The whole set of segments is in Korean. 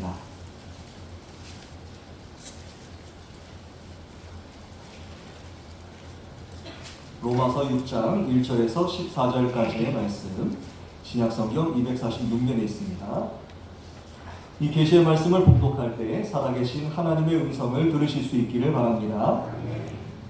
하겠습니다. 로마서 6장 1절에서 14절까지의 말씀, 신약성경 246면에 있습니다. 이 계시의 말씀을 봉독할 때 살아계신 하나님의 음성을 들으실 수 있기를 바랍니다.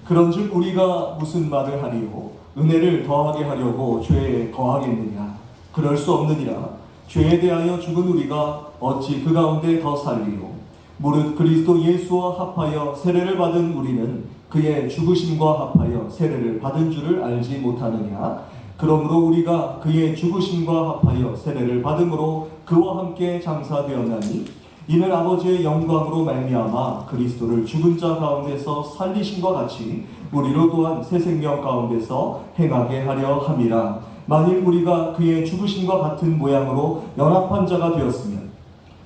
그런즉 우리가 무슨 말을 하리요? 은혜를 더하게 하려고 죄에 거하겠느냐? 그럴 수 없느니라. 죄에 대하여 죽은 우리가 어찌 그 가운데 더 살리요? 무릇 그리스도 예수와 합하여 세례를 받은 우리는 그의 죽으심과 합하여 세례를 받은 줄을 알지 못하느냐? 그러므로 우리가 그의 죽으심과 합하여 세례를 받음으로 그와 함께 장사되었나니 이는 아버지의 영광으로 말미암아 그리스도를 죽은 자 가운데서 살리심과 같이 우리로 또한 새 생명 가운데서 행하게 하려 함이라. 만일 우리가 그의 죽으심과 같은 모양으로 연합한 자가 되었으면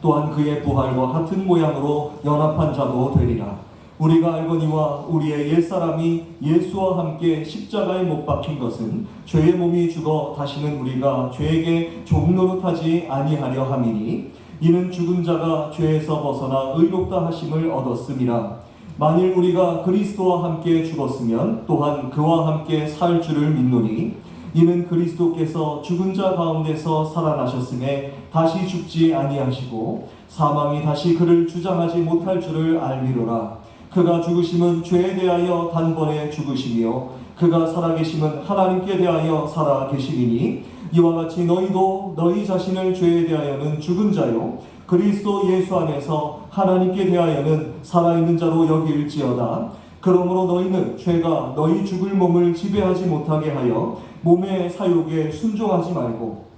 또한 그의 부활과 같은 모양으로 연합한 자도 되리라. 우리가 알거니와 우리의 옛사람이 예수와 함께 십자가에 못 박힌 것은 죄의 몸이 죽어 다시는 우리가 죄에게 종노릇하지 아니하려 함이니 이는 죽은 자가 죄에서 벗어나 의롭다 하심을 얻었음이라. 만일 우리가 그리스도와 함께 죽었으면 또한 그와 함께 살 줄을 믿노니 이는 그리스도께서 죽은 자 가운데서 살아나셨음에 다시 죽지 아니하시고 사망이 다시 그를 주장하지 못할 줄을 알미로라. 그가 죽으심은 죄에 대하여 단번에 죽으시며 그가 살아계심은 하나님께 대하여 살아계심이니 이와 같이 너희도 너희 자신을 죄에 대하여는 죽은 자요 그리스도 예수 안에서 하나님께 대하여는 살아있는 자로 여길지어다. 그러므로 너희는 죄가 너희 죽을 몸을 지배하지 못하게 하여 몸의 사욕에 순종하지 말고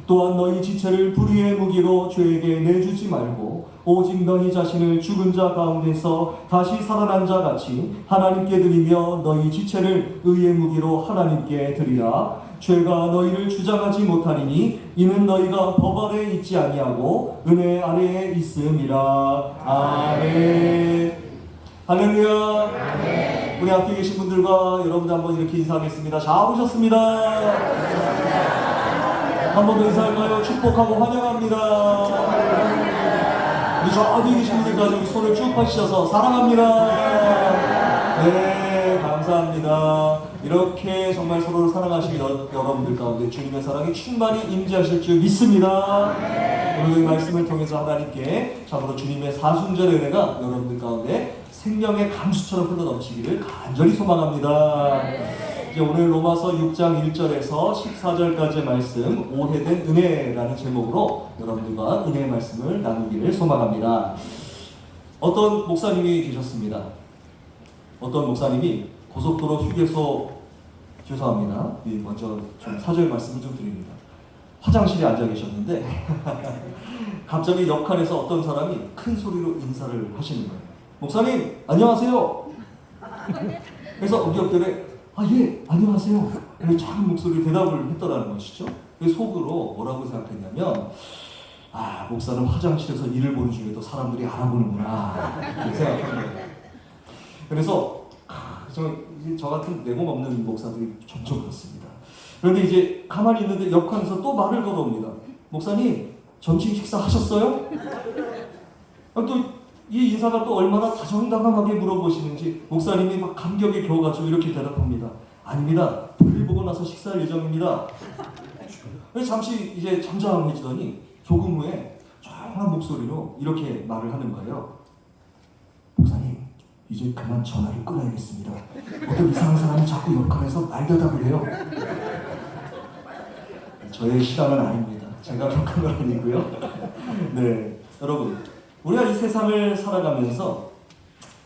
또한 너희 지체를 불의의 무기로 죄에게 내주지 말고 오직 너희 자신을 죽은 자 가운데서 다시 살아난 자 같이 하나님께 드리며 너희 지체를 의의 무기로 하나님께 드리라. 죄가 너희를 주장하지 못하리니 이는 너희가 법 아래에 있지 아니하고 은혜 아래에 있음이라. 아멘. 할렐루야. 아멘. 우리 앞에 계신 분들과 여러분들 한번 이렇게 인사하겠습니다. 잘 오셨습니다. 한 번 더 인사할까요? 축복하고 환영합니다. 우리 저 뒤에 계신 분들까지 우리 손을 쭉 펴주셔서 사랑합니다. 네, 감사합니다. 이렇게 정말 서로를 사랑하시는 여러분들 가운데 주님의 사랑이 충만히 임재하실 줄 믿습니다. 오늘 이 말씀을 통해서 하나님께 참으로 주님의 사순절의 은혜가 여러분들 가운데 생명의 강수처럼 흘러넘치기를 간절히 소망합니다. 이제 오늘 로마서 6장 1절에서 14절까지의 말씀, 오해된 은혜라는 제목으로 여러분들과 은혜의 말씀을 나누기를 소망합니다. 어떤 목사님이 계셨습니다. 어떤 목사님이 고속도로 휴게소, 죄송합니다. 먼저 좀 사절 말씀을 좀 드립니다. 화장실에 앉아 계셨는데 갑자기 옆칸에서 어떤 사람이 큰 소리로 인사를 하시는 거예요. 목사님, 안녕하세요. 그래서 우리 옆들에 예, 안녕하세요. 그래서 작은 목소리로 대답을 했더라는 것이죠. 속으로 뭐라고 생각했냐면, 목사는 화장실에서 일을 보는 중에도 사람들이 알아보는구나 이렇게 생각한 거예요. 그래서 저 같은 내공 없는 목사들이 점점 그렇습니다. 그런데 이제 가만히 있는데 옆칸에서 또 말을 걸어옵니다. 목사님, 점심 식사하셨어요? 또 이 인사가 또 얼마나 다정다감하게 물어보시는지 목사님이 막 감격에 겨워가지고 이렇게 대답합니다. 아닙니다. 볼일 보고 나서 식사할 예정입니다. 잠시 이제 잠잠해지더니 조금 후에 조용한 목소리로 이렇게 말을 하는 거예요. 목사님, 이제 그만 전화를 끊어야겠습니다. 어떤 이상한 사람이 자꾸 옆칸에서 말대답을 해요. 저의 실험은 아닙니다. 제가 겪은 건 아니고요. 네, 여러분, 우리가 이 세상을 살아가면서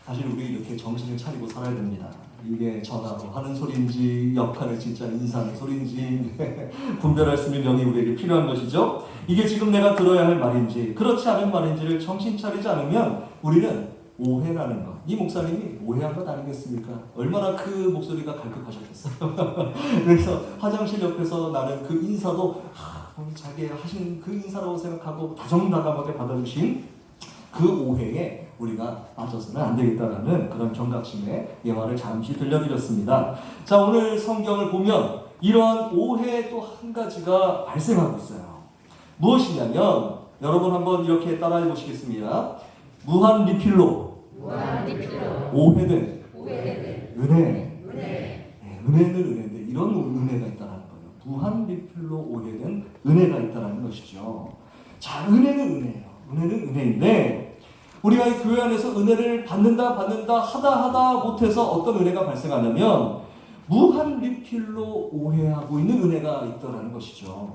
사실 우리 이렇게 정신을 차리고 살아야 됩니다. 이게 전화로 하는 소리인지 옆칸에 진짜 인사하는 소리인지 분별할 수 있는 명이 우리에게 필요한 것이죠. 이게 지금 내가 들어야 할 말인지 그렇지 않은 말인지를 정신 차리지 않으면 우리는 오해라는 것. 이 목사님이 오해한 것 아니겠습니까? 얼마나 그 목소리가 갈급하셨겠어요. 그래서 화장실 옆에서 나는 그 인사도 자기 하신 그 인사라고 생각하고 다정다감하게 받아주신 그 오해에 우리가 빠져서는 안 되겠다라는 그런 경각심의 예화를 잠시 들려드렸습니다. 자, 오늘 성경을 보면 이러한 오해 또 한 가지가 발생하고 있어요. 무엇이냐면 여러분 한번 이렇게 따라해 보시겠습니다. 무한 리필로 오해된 은혜. 은혜는 은혜인데 이런 은혜가 있다는 거예요. 무한 리필로 오해된 은혜가 있다는 것이죠. 자, 은혜는 은혜예요. 은혜는 은혜인데 우리가 이 교회 안에서 은혜를 받는다 하다 못해서 어떤 은혜가 발생하냐면 무한 리필로 오해하고 있는 은혜가 있다는 것이죠.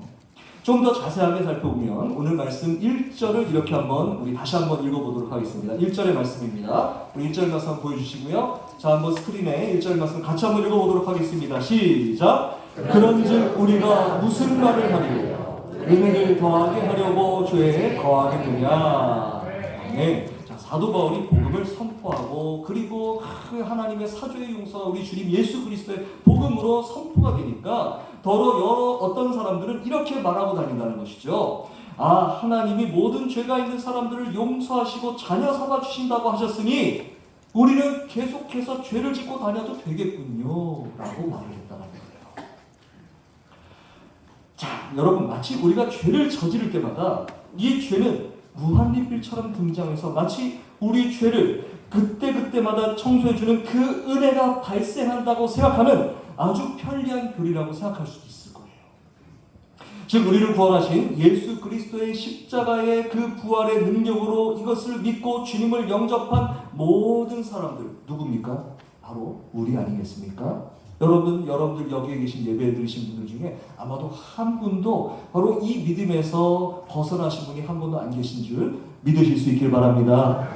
좀 더 자세하게 살펴보면 오늘 말씀 1절을 이렇게 우리 다시 한번 읽어보도록 하겠습니다. 1절의 말씀입니다. 우리 1절 말씀 한번 보여주시고요. 자, 한번 스크린에 1절 말씀 같이 한번 읽어보도록 하겠습니다. 시작! 그런즉 우리가 무슨 말을 하리요? 은혜를 더하게 하려고 죄에 거하겠느냐? 네. 자, 사도 바울이 복음을 선포하고 그리고 그 하나님의 사죄의 용서가 우리 주님 예수 그리스도의 복음으로 선포가 되니까 더러 어떤 사람들은 이렇게 말하고 다닌다는 것이죠. 아, 하나님이 모든 죄가 있는 사람들을 용서하시고 자녀 삼아 주신다고 하셨으니 우리는 계속해서 죄를 짓고 다녀도 되겠군요 라고 말을 했다는 거예요. 자, 여러분, 마치 우리가 죄를 저지를 때마다 이 죄는 무한리필처럼 등장해서 마치 우리 죄를 그때마다 청소해주는 그 은혜가 발생한다고 생각하는 아주 편리한 교리라고 생각할 수도 있을 거예요. 즉 우리를 구원하신 예수 그리스도의 십자가의 그 부활의 능력으로 이것을 믿고 주님을 영접한 모든 사람들 누굽니까? 바로 우리 아니겠습니까? 여러분들 여기에 계신 예배 드리신 분들 중에 아마도 한 분도 바로 이 믿음에서 벗어나신 분이 한 분도 안 계신 줄 믿으실 수 있길 바랍니다.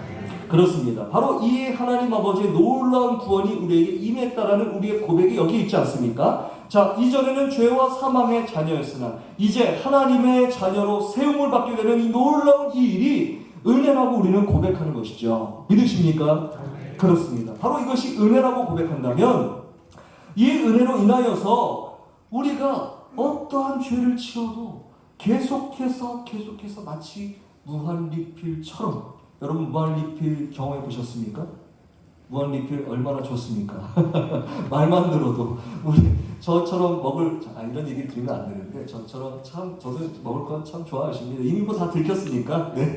그렇습니다. 바로 이 하나님 아버지의 놀라운 구원이 우리에게 임했다라는 우리의 고백이 여기 있지 않습니까? 자, 이전에는 죄와 사망의 자녀였으나 이제 하나님의 자녀로 세움을 받게 되는 이 놀라운 이 일이 은혜라고 우리는 고백하는 것이죠. 믿으십니까? 그렇습니다. 바로 이것이 은혜라고 고백한다면 이 은혜로 인하여서 우리가 어떠한 죄를 지어도 계속해서 마치 무한리필처럼 여러분 무한리필 경험해 보셨습니까? 무한리필 얼마나 좋습니까? 말만 들어도 우리 저처럼 이런 얘기 드리면 안 되는데 저처럼 참 저도 먹을 건 참 좋아하십니다. 이미 뭐 다 들켰으니까. 네.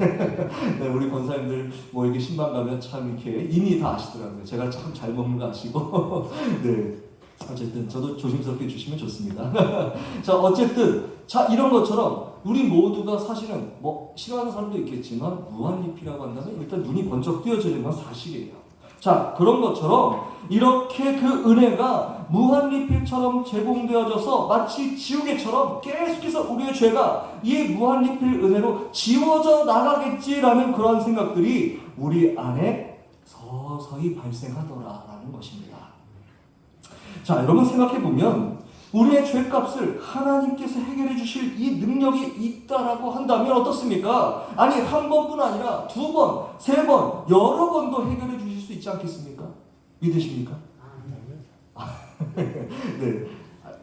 네, 우리 권사님들 뭐 이렇게 신방 가면 참 이렇게 이미 다 아시더라고요. 제가 참 잘 먹는 거 아시고. 네. 어쨌든 저도 조심스럽게 주시면 좋습니다. 자, 어쨌든 이런 것처럼 우리 모두가 사실은 뭐 싫어하는 사람도 있겠지만 무한리필이라고 한다면 일단 눈이 번쩍 띄어지는 건 사실이에요. 자, 그런 것처럼 이렇게 그 은혜가 무한리필처럼 제공되어져서 마치 지우개처럼 계속해서 우리의 죄가 이 무한리필 은혜로 지워져 나가겠지라는 그러한 생각들이 우리 안에 서서히 발생하더라라는 것입니다. 자, 여러분 생각해보면 우리의 죄값을 하나님께서 해결해 주실 이 능력이 있다라고 한다면 어떻습니까? 아니, 한 번뿐 아니라 두 번, 세 번, 여러 번도 해결해 주실 수 있지 않겠습니까? 믿으십니까? 네,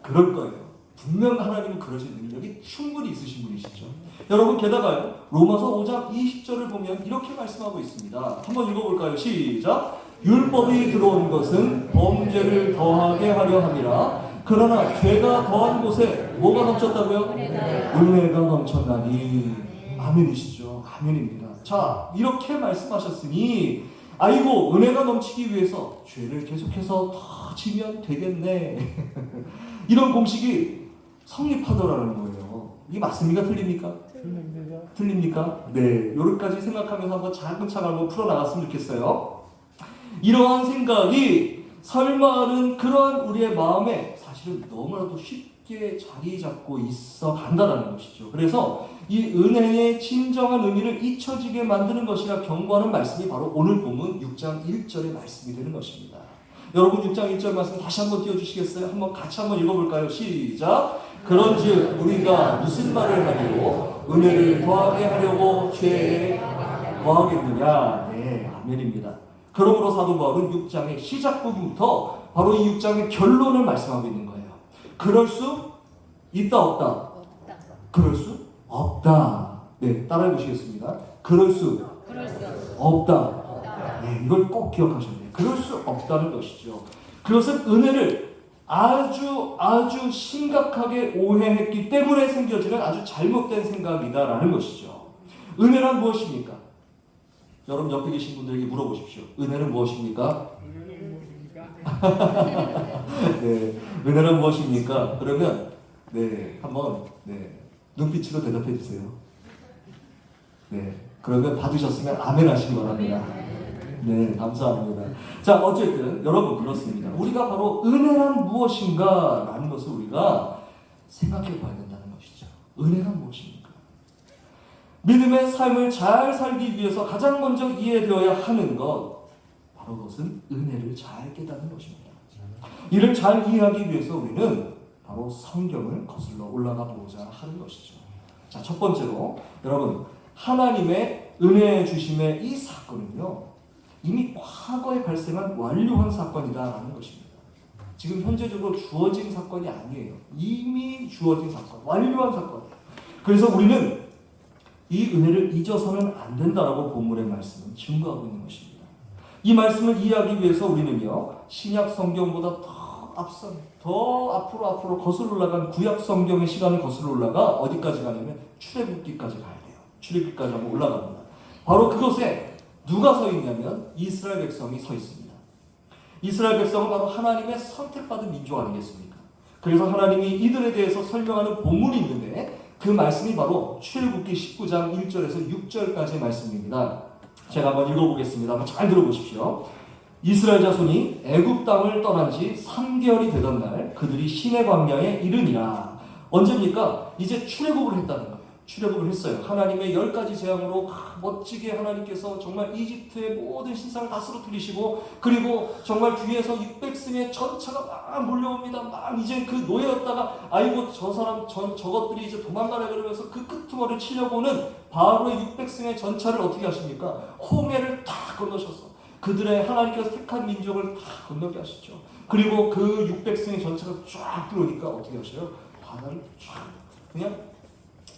그럴 거예요. 분명 하나님은 그러신 능력이 충분히 있으신 분이시죠. 여러분, 게다가요, 로마서 5장 20절을 보면 이렇게 말씀하고 있습니다. 한번 읽어볼까요? 시작! 율법이 들어온 것은 범죄를 더하게 하려 함이라. 그러나 죄가 더한 곳에 뭐가 넘쳤다고요? 은혜가 넘쳤나니. 아멘이시죠. 아멘입니다. 자, 이렇게 말씀하셨으니 아이고, 은혜가 넘치기 위해서 죄를 계속해서 더 지면 되겠네. 이런 공식이 성립하더라는 거예요. 이게 맞습니까? 틀립니까? 틀립니까? 네, 요렇게까지 생각하면서 한번 차근차근 한번 풀어나갔으면 좋겠어요. 이러한 생각이 설마는 그러한 우리의 마음에 사실은 너무나도 쉽게 자리 잡고 있어 간다는 것이죠. 그래서 이 은혜의 진정한 의미를 잊혀지게 만드는 것이라 경고하는 말씀이 바로 오늘 본문 6장 1절의 말씀이 되는 것입니다. 여러분 6장 1절 말씀 다시 한번 띄워주시겠어요? 한번 같이 한번 읽어볼까요? 시작! 그런즉 우리가 무슨 말을 하리요? 은혜를 더하게 하려고 죄에 거하겠느냐? 네, 아멘입니다. 그러므로 사도 바울은 6장의 시작 부분부터 바로 이 6장의 결론을 말씀하고 있는 거예요. 그럴 수 있다, 없다? 그럴 수 없다. 네, 따라해 보시겠습니다. 그럴 수 없다. 네, 이걸 꼭 기억하셔야 돼요. 그럴 수 없다는 것이죠. 그것은 은혜를 아주 심각하게 오해했기 때문에 생겨지는 아주 잘못된 생각이다라는 것이죠. 은혜란 무엇입니까? 여러분 옆에 계신 분들에게 물어보십시오. 은혜는 무엇입니까? 네, 은혜는 무엇입니까? 그러면 네, 한번 네, 눈빛으로 대답해 주세요. 네, 그러면 받으셨으면 아멘 하시기 바랍니다. 네, 감사합니다. 자, 어쨌든 여러분 그렇습니다. 우리가 바로 은혜란 무엇인가 라는 것을 우리가 생각해 봐야 된다는 것이죠. 은혜란 무엇입니까? 믿음의 삶을 잘 살기 위해서 가장 먼저 이해되어야 하는 것, 바로 그것은 은혜를 잘 깨닫는 것입니다. 이를 잘 이해하기 위해서 우리는 바로 성경을 거슬러 올라가 보고자 하는 것이죠. 자, 첫 번째로 여러분, 하나님의 은혜 주심의 이 사건은요, 이미 과거에 발생한 완료한 사건이다라는 것입니다. 지금 현재적으로 주어진 사건이 아니에요. 이미 주어진 사건, 완료한 사건. 그래서 우리는 이 은혜를 잊어서는 안 된다라고 본문의 말씀은 증거하고 있는 것입니다. 이 말씀을 이해하기 위해서 우리는요, 신약 성경보다 더 앞선, 더 앞으로 거슬러 올라간 구약 성경의 시간을 거슬러 올라가 어디까지 가냐면 출애굽기까지 가야 돼요. 출애굽기까지 한번 올라갑니다. 바로 그곳에 누가 서 있냐면 이스라엘 백성이 서 있습니다. 이스라엘 백성은 바로 하나님의 선택받은 민족 아니겠습니까? 그래서 하나님이 이들에 대해서 설명하는 본문이 있는데 그 말씀이 바로 출애굽기 19장 1절에서 6절까지의 말씀입니다. 제가 한번 읽어보겠습니다. 한번 잘 들어보십시오. 이스라엘 자손이 애굽 땅을 떠난 지 3개월이 되던 날 그들이 시내 광야에 이르니라. 언제입니까? 이제 출애굽을 했다는 거예요. 출애굽을 했어요. 하나님의 10가지 재앙으로 멋지게 하나님께서 정말 이집트의 모든 신상을 다 쓰러뜨리시고, 그리고 정말 뒤에서 600승의 전차가 막 몰려옵니다. 막 이제 그 노예였다가 아이고 저 사람 저것들이 이제 도망가려 그러면서 그 끄트머리를 치려고는 바로의 600승의 전차를 어떻게 하십니까? 홍해를 다 건너셔서 그들의 하나님께서 택한 민족을 다 건너게 하시죠. 그리고 그 600승의 전차가 쫙 들어오니까 어떻게 하셔요? 바다를 쫙 그냥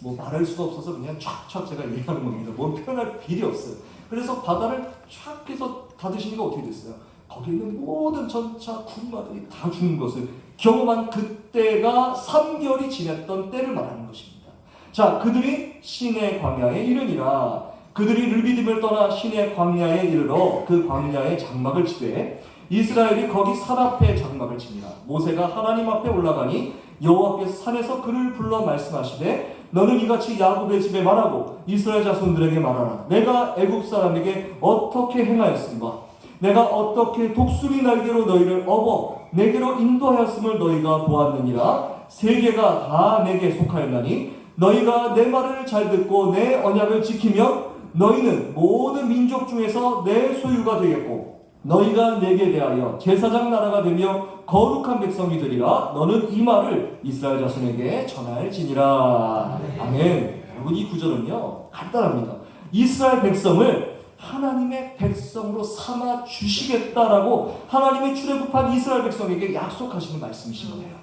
뭐 말할 수가 없어서 그냥 촥촥 제가 얘기하는 겁니다. 뭐 표현할 필요 없어요. 그래서 바다를 촥 해서 닫으시니까 어떻게 됐어요? 거기 있는 모든 전차 군마들이 다 죽는 것을 경험한 그때가 3개월이 지났던 때를 말하는 것입니다. 자, 그들이 시내 광야에 이르니라. 그들이 르비딤을 떠나 시내 광야에 이르러 그 광야에 장막을 치되 이스라엘이 거기 산 앞에 장막을 치니라. 모세가 하나님 앞에 올라가니 여호와께서 산에서 그를 불러 말씀하시되 너는 이같이 야곱의 집에 말하고 이스라엘 자손들에게 말하라. 내가 애굽 사람에게 어떻게 행하였음과 내가 어떻게 독수리 날개로 너희를 업어 내게로 인도하였음을 너희가 보았느니라. 세계가 다 내게 속하였나니 너희가 내 말을 잘 듣고 내 언약을 지키면 너희는 모든 민족 중에서 내 소유가 되겠고 너희가 내게 대하여 제사장 나라가 되며 거룩한 백성이 되리라. 너는 이 말을 이스라엘 자손에게 전할지니라. 아멘. 여러분 이 구절은요 간단합니다. 이스라엘 백성을 하나님의 백성으로 삼아 주시겠다라고 하나님이 출애굽한 이스라엘 백성에게 약속하시는 말씀이신 거예요.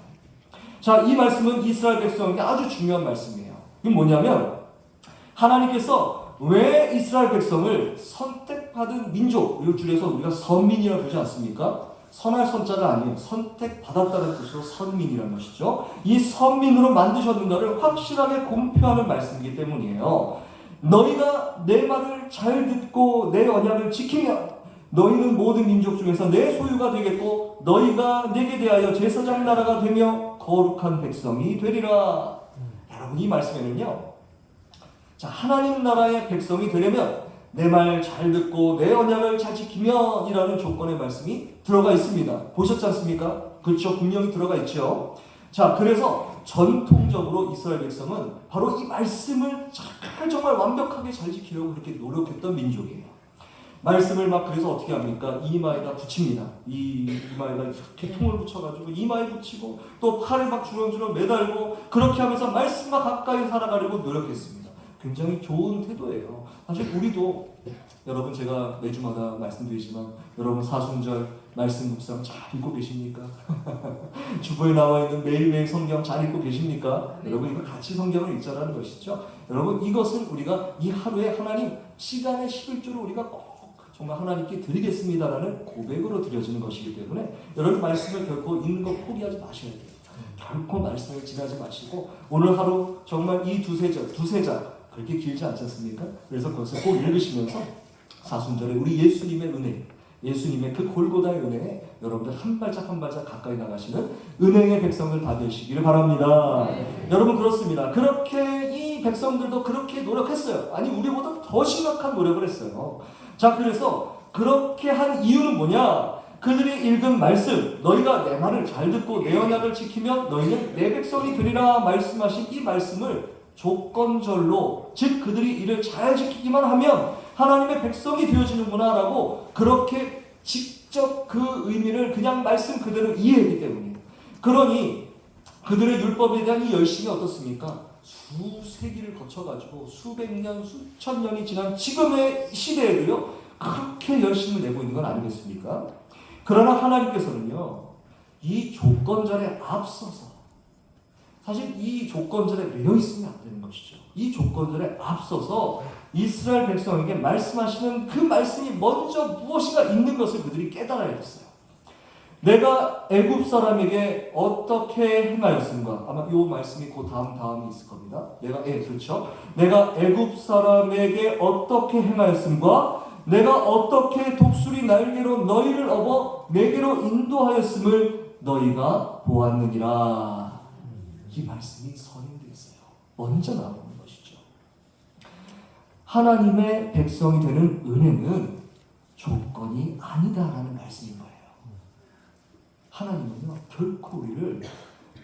자, 이 말씀은 이스라엘 백성에게 아주 중요한 말씀이에요. 이건 뭐냐면 하나님께서 왜 이스라엘 백성을 선택받은 민족, 이걸 줄여서 우리가 선민이라고 부르지 않습니까? 선할 선자가 아니에요. 선택받았다는 뜻으로 선민이라는 것이죠. 이 선민으로 만드셨는가를 확실하게 공표하는 말씀이기 때문이에요. 너희가 내 말을 잘 듣고 내 언약을 지키면 너희는 모든 민족 중에서 내 소유가 되겠고 너희가 내게 대하여 제사장 나라가 되며 거룩한 백성이 되리라. 여러분 이 말씀에는요, 자, 하나님 나라의 백성이 되려면 내 말 잘 듣고 내 언약을 잘 지키면 이라는 조건의 말씀이 들어가 있습니다. 보셨지 않습니까? 그렇죠. 분명히 들어가 있죠. 자, 그래서 전통적으로 이스라엘 백성은 바로 이 말씀을 정말 완벽하게 잘 지키려고 그렇게 노력했던 민족이에요. 말씀을 막 그래서 어떻게 합니까? 이마에다 붙입니다. 이마에다 이렇게 통을 붙여가지고 이마에 붙이고 또 팔을 막 주렁주렁 매달고 그렇게 하면서 말씀과 가까이 살아가려고 노력했습니다. 굉장히 좋은 태도예요. 사실 우리도 여러분 제가 매주마다 말씀드리지만 여러분 사순절 말씀 묵상 잘 읽고 계십니까? 주보에 나와 있는 매일매일 성경 잘 읽고 계십니까? 여러분 이거 같이 성경을 읽자라는 것이죠. 여러분 이것은 우리가 이 하루에 하나님 시간의 11조를 우리가 꼭 정말 하나님께 드리겠습니다라는 고백으로 드려지는 것이기 때문에 여러분 말씀을 결코 읽는 거 포기하지 마셔야 돼요. 결코 말씀을 지나지 마시고 오늘 하루 정말 이 두세 장 그렇게 길지 않지 않습니까? 그래서 그것을 꼭 읽으시면서 사순절에 우리 예수님의 은혜, 예수님의 그 골고다의 은혜에 여러분들 한 발짝 한 발짝 가까이 나가시는 은혜의 백성들 다 되시기를 바랍니다. 여러분 그렇습니다. 그렇게 이 백성들도 그렇게 노력했어요. 아니 우리보다 더 심각한 노력을 했어요. 자, 그래서 그렇게 한 이유는 뭐냐? 그들이 읽은 말씀, 너희가 내 말을 잘 듣고 내 언약을 지키면 너희는 내 백성이 되리라 말씀하신 이 말씀을 조건절로, 즉 그들이 이를 잘 지키기만 하면 하나님의 백성이 되어지는구나 라고 그렇게 직접 그 의미를 그냥 말씀 그대로 이해했기 때문이에요. 그러니 그들의 율법에 대한 이 열심이 어떻습니까? 수세기를 거쳐가지고 수백 년, 수천 년이 지난 지금의 시대에도요 그렇게 열심을 내고 있는 건 아니겠습니까? 그러나 하나님께서는요 이 조건절에 앞서서, 사실 이 조건절에 매여 있으면 안 되는 것이죠. 이 조건절에 앞서서 이스라엘 백성에게 말씀하시는 그 말씀이 먼저 무엇인가 있는 것을 그들이 깨달아야 했어요. 내가 애굽 사람에게 어떻게 행하였음과, 아마 이 말씀이 그 다음이 있을 겁니다. 그렇죠. 내가 애굽 사람에게 어떻게 행하였음과 내가 어떻게 독수리 날개로 너희를 업어 내게로 인도하였음을 너희가 보았느니라. 이 말씀이 선행되어 있어요. 먼저 나오는 것이죠. 하나님의 백성이 되는 은혜는 조건이 아니다라는 말씀인 거예요. 하나님은요 결코 우리를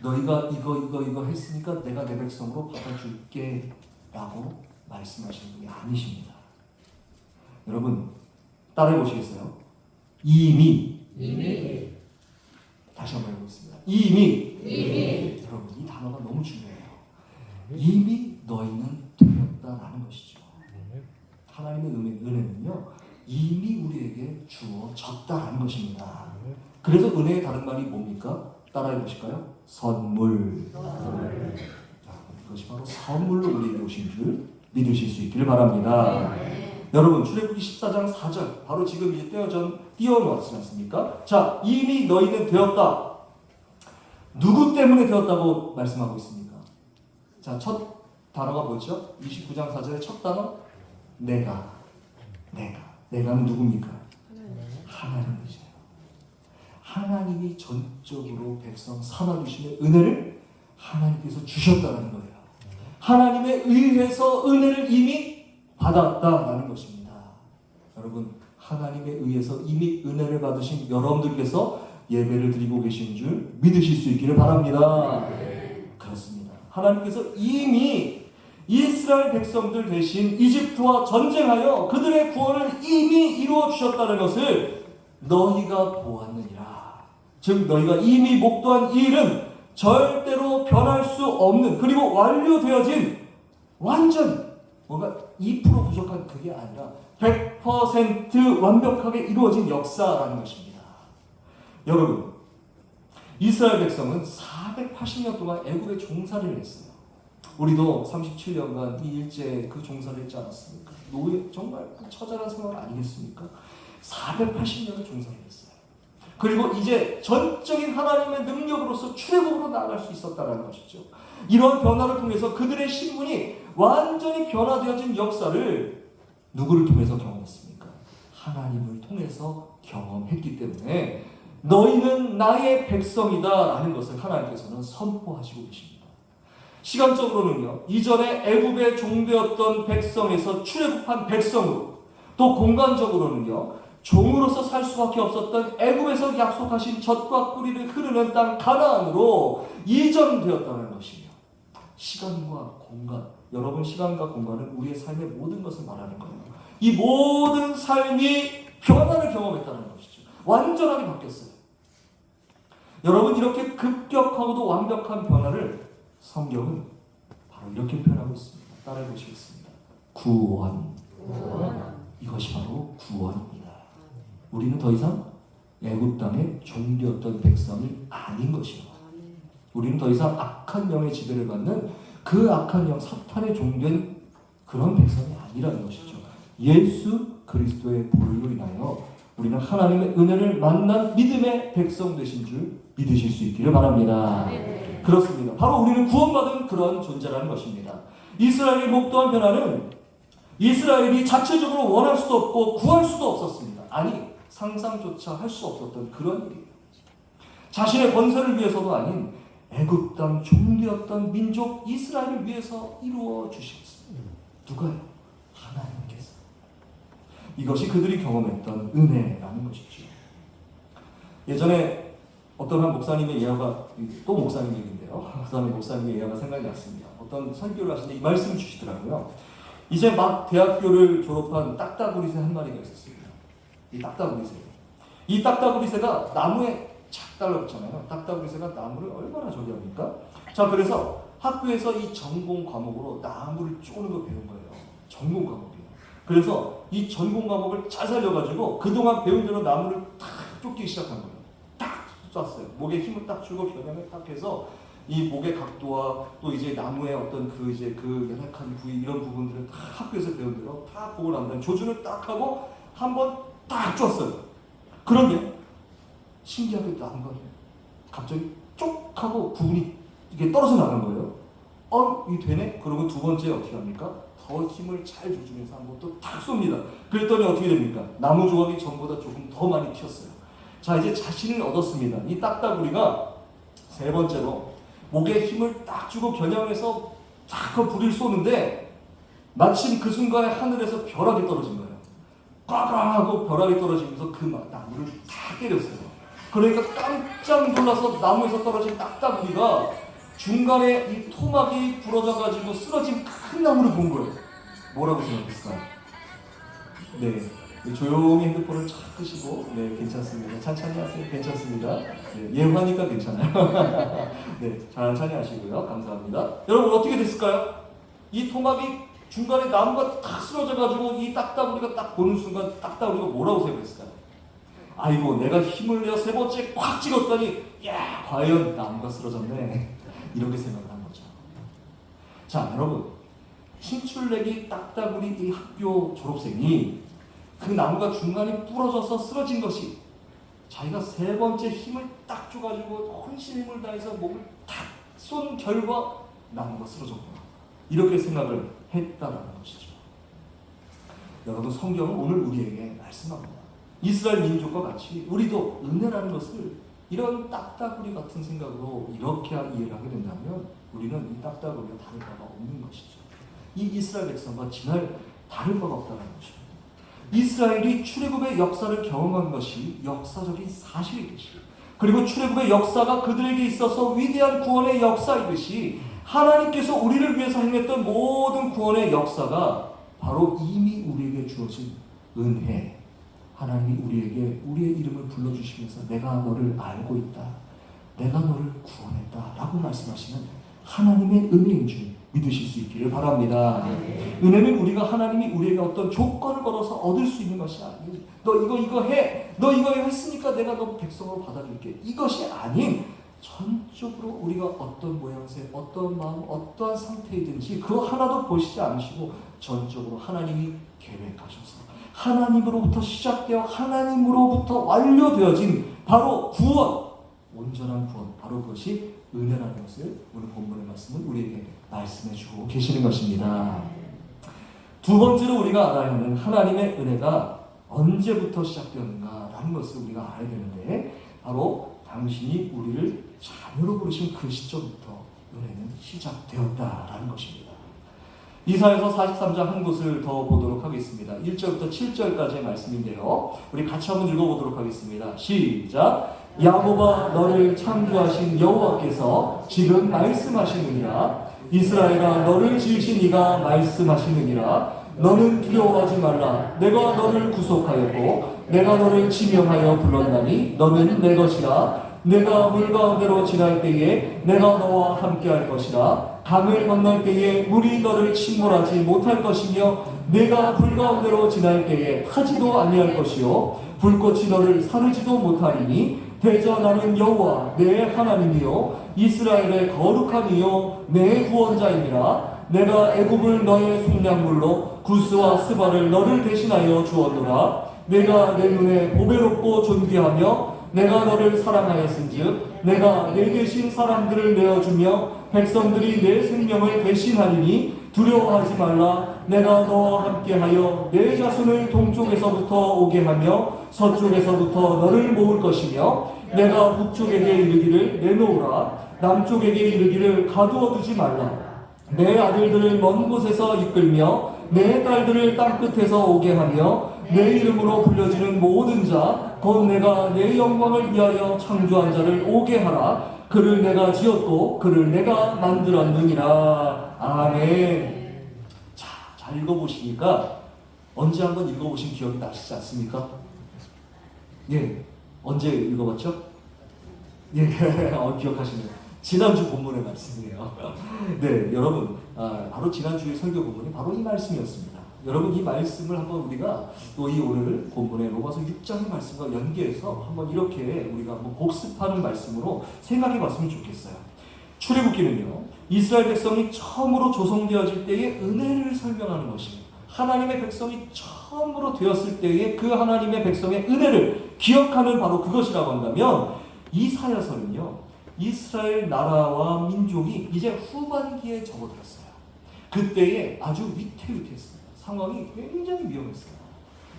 너희가 이거 했으니까 내가 내 백성으로 받아줄게 라고 말씀하시는 분이 아니십니다. 여러분 따라해 보시겠어요? 이미 다시 한번 해보겠습니다. 이미 여러분 이 단어가 너무 중요해요. 이미 너희는 되었다라는 것이죠. 하나님의 은혜는요 이미 우리에게 주어졌다라는 것입니다. 그래서 은혜의 다른 말이 뭡니까? 따라해 보실까요? 선물. 이것이 바로 선물로 우리에게 오신 줄 믿으실 수 있기를 바랍니다. 여러분 출애굽기 14장 4절 바로 지금 이제 띄워놓았지 않습니까? 자, 이미 너희는 되었다. 누구 때문에 되었다고 말씀하고 있습니까? 자, 첫 단어가 뭐죠? 29장 4절의 첫 단어 내가는 누굽니까? 하나님이죠. 하나님이 전적으로 백성 삼아주시는 은혜를 하나님께서 주셨다는 거예요. 하나님에 의해서 은혜를 이미 받았다라는 것입니다. 여러분 하나님에 의해서 이미 은혜를 받으신 여러분들께서 예배를 드리고 계신 줄 믿으실 수 있기를 바랍니다. 그렇습니다. 하나님께서 이미 이스라엘 백성들 대신 이집트와 전쟁하여 그들의 구원을 이미 이루어 주셨다는 것을 너희가 보았느니라. 즉 너희가 이미 목도한 이 일은 절대로 변할 수 없는, 그리고 완료되어진, 완전 뭔가 2% 부족한 그게 아니라 100% 완벽하게 이루어진 역사라는 것입니다. 여러분 이스라엘 백성은 480년 동안 애굽에 종살이를 했어요. 우리도 37년간 이 일제에 그 종살을 했지 않았습니까? 노예, 정말 처절한 생활 아니겠습니까? 480년을 종살을 했어요. 그리고 이제 전적인 하나님의 능력으로서 출애굽으로 나아갈 수 있었다는 것이죠. 이런 변화를 통해서 그들의 신분이 완전히 변화되어진 역사를 누구를 통해서 경험했습니까? 하나님을 통해서 경험했기 때문에 너희는 나의 백성이다 라는 것을 하나님께서는 선포하시고 계십니다. 시간적으로는요, 이전에 애굽의 종되었던 백성에서 출애굽한 백성으로, 또 공간적으로는요, 종으로서 살 수밖에 없었던 애굽에서 약속하신 젖과 꿀이 흐르는 땅 가나안으로 이전되었다는 것이며, 시간과 공간, 여러분 시간과 공간은 우리의 삶의 모든 것을 말하는 거예요. 이 모든 삶이 변화를 경험했다는 것이죠. 완전하게 바뀌었어요. 여러분 이렇게 급격하고도 완벽한 변화를 성경은 바로 이렇게 표현하고 있습니다. 따라해 보시겠습니다. 구원. 이것이 바로 구원입니다. 우리는 더 이상 애굽 땅의 종되었던 백성이 아닌 것이요. 우리는 더 이상 악한 영의 지배를 받는 그 악한 영, 사탄의 종된 그런 백성이 아니라는 것이죠. 예수 그리스도의 보혈로 인하여 우리는 하나님의 은혜를 만난 믿음의 백성 되신 줄 믿으실 수 있기를 바랍니다. 그렇습니다. 바로 우리는 구원받은 그런 존재라는 것입니다. 이스라엘의 목도한 변화는 이스라엘이 자체적으로 원할 수도 없고 구할 수도 없었습니다. 아니, 상상조차 할 수 없었던 그런 일이에요. 자신의 건설을 위해서도 아닌 애굽 땅 종되었던 민족 이스라엘을 위해서 이루어 주셨습니다. 누가요? 하나님께서. 이것이 그들이 경험했던 은혜라는 것이죠. 예전에 어떤 한 목사님의 예화가, 또 목사님 얘기인데요. 어떤 목사님의 예화가 생각이 났습니다. 어떤 설교를 하시는데 이 말씀을 주시더라고요. 이제 막 대학교를 졸업한 딱따구리새 한 마리가 있었습니다. 이 딱따구리새. 이 딱따구리새가 나무에 착 달라붙잖아요. 딱따구리새가 나무를 얼마나 저기 합니까? 자, 그래서 학교에서 이 전공 과목으로 나무를 쪼는 거 배운 거예요. 전공 과목이에요. 그래서 이 전공 과목을 잘 살려가지고 그동안 배운 대로 나무를 탁 쫓기 시작한 거예요. 딱 쐈어요. 목에 힘을 딱 주고 겨냥을 딱 해서 이 목의 각도와 또 이제 나무의 어떤 그 이제 그 연약한 부위 이런 부분들을 다 학교에서 배운 대로 다 보고 난 다음에 조준을 딱 하고 한번 딱 쐈어요. 그런데 신기하게 나무가 갑자기 쪽 하고 부분이 이게 떨어져 나간 거예요. 이게 되네? 그러고 두 번째 어떻게 합니까? 더 힘을 잘 조준해서 한번 또 탁 쏩니다. 그랬더니 어떻게 됩니까? 나무 조각이 전보다 조금 더 많이 튀었어요. 자, 이제 자신을 얻었습니다. 이 딱따구리가 세 번째로 목에 힘을 딱 주고 겨냥해서 탁 그 불을 쏘는데 마침 그 순간에 하늘에서 벼락이 떨어진 거예요. 꽝꽝 하고 벼락이 떨어지면서 그 나무를 다 때렸어요. 그러니까 깜짝 놀라서 나무에서 떨어진 딱따구리가 중간에 이 토막이 부러져가지고 쓰러진 큰 나무를 본 거예요. 뭐라고 생각했을까요? 네, 조용히 핸드폰을 착 끄시고, 네, 괜찮습니다. 천천히 하세요. 괜찮습니다. 네, 예화니까 괜찮아요. 네, 천천히 하시고요. 감사합니다. 여러분, 어떻게 됐을까요? 이 토막이 중간에 나무가 탁 쓰러져가지고 이 딱따구리가 딱 보는 순간 딱따구리가 뭐라고 생각했을까요? 아이고, 내가 힘을 내어 세 번째 콱 찍었더니 야, 과연 나무가 쓰러졌네. 이렇게 생각을 한 거죠. 자, 여러분, 신출내기 딱따구리 이 학교 졸업생이 그 나무가 중간에 부러져서 쓰러진 것이 자기가 세 번째 힘을 딱 줘가지고 혼신 힘을 다해서 몸을 탁 쏜 결과 나무가 쓰러졌구나. 이렇게 생각을 했다라는 것이죠. 여러분, 성경은 오늘 우리에게 말씀합니다. 이스라엘 민족과 같이 우리도 은혜라는 것을 이런 딱따구리 같은 생각으로 이렇게 이해를 하게 된다면 우리는 이 딱따구리가 다를 바가 없는 것이죠. 이 이스라엘 백성과 지날 다를 바가 없다는 것입니다. 이스라엘이 출애굽의 역사를 경험한 것이 역사적인 사실이듯이, 그리고 출애굽의 역사가 그들에게 있어서 위대한 구원의 역사이듯이 하나님께서 우리를 위해서 행했던 모든 구원의 역사가 바로 이미 우리에게 주어진 은혜, 하나님이 우리에게 우리의 이름을 불러주시면서 내가 너를 알고 있다, 내가 너를 구원했다 라고 말씀하시는 하나님의 은혜인 줄 믿으실 수 있기를 바랍니다. 은혜는 우리가 하나님이 우리에게 어떤 조건을 걸어서 얻을 수 있는 것이 아닌, 너 이거 해, 너 이거 했으니까 내가 너 백성으로 받아줄게, 이것이 아닌 전적으로 우리가 어떤 모양새, 어떤 마음, 어떠한 상태이든지 그거 하나도 보시지 않으시고 전적으로 하나님이 계획하셔서 하나님으로부터 시작되어 하나님으로부터 완료되어진 바로 구원, 온전한 구원, 바로 그것이 은혜라는 것을 오늘 본문의 말씀은 우리에게 말씀해 주고 계시는 것입니다. 두 번째로 우리가 알아야 하는 하나님의 은혜가 언제부터 시작되었는가라는 것을 우리가 알아야 되는데, 바로 당신이 우리를 자녀로 부르신 그 시점부터 은혜는 시작되었다라는 것입니다. 이사야서 43장 한 곳을 더 보도록 하겠습니다. 1절부터 7절까지의 말씀인데요, 우리 같이 한번 읽어보도록 하겠습니다. 시작. 야곱아, 너를 창조하신 여호와께서 지금 말씀하시느니라. 이스라엘아, 너를 지으신 이가 말씀하시느니라. 너는 두려워하지 말라. 내가 너를 구속하였고 내가 너를 지명하여 불렀나니 너는 내 것이라. 내가 물 가운데로 지날 때에 내가 너와 함께 할 것이라. 강을 건널 때에 물이 너를 침몰하지 못할 것이며 내가 불 가운데로 지날 때에 타지도 아니할 것이요 불꽃이 너를 사르지도 못하리니 대저 나는 여호와 내 하나님이요 이스라엘의 거룩함이요 내 구원자이니라. 내가 애굽을 너의 속량물로 구스와 스바를 너를 대신하여 주었노라. 내가 내 눈에 보배롭고 존귀하며 내가 너를 사랑하였은즉 내가 내 대신 사람들을 내어주며 백성들이 내 생명을 대신하리니 두려워하지 말라. 내가 너와 함께하여 내 자손을 동쪽에서부터 오게 하며 서쪽에서부터 너를 모을 것이며 내가 북쪽에게 이르기를 내놓으라. 남쪽에게 이르기를 가두어두지 말라. 내 아들들을 먼 곳에서 이끌며 내 딸들을 땅끝에서 오게 하며 내 이름으로 불려지는 모든 자 곧 내가 내 영광을 위하여 창조한 자를 오게 하라. 그를 내가 지었고 그를 내가 만들었느니라. 아멘. 자, 잘 읽어보시니까 언제 한번 읽어보신 기억이 나시지 않습니까? 예, 언제 읽어봤죠? 예, 기억하시네요. 지난주 본문의 말씀이에요. 네, 여러분, 바로 지난주의 설교 본문이 바로 이 말씀이었습니다. 여러분, 이 말씀을 한번 우리가 또 이 오늘 본문의 로마서 6장의 말씀과 연계해서 한번 이렇게 우리가 한번 복습하는 말씀으로 생각해 봤으면 좋겠어요. 출애굽기는요, 이스라엘 백성이 처음으로 조성되어질 때의 은혜를 설명하는 것입니다. 하나님의 백성이 처음으로 되었을 때의 그 하나님의 백성의 은혜를 기억하는 바로 그것이라고 한다면, 이 사야서는요, 이스라엘 나라와 민족이 이제 후반기에 접어들었어요. 그때에 아주 위태위태했습니다. 상황이 굉장히 위험했어요.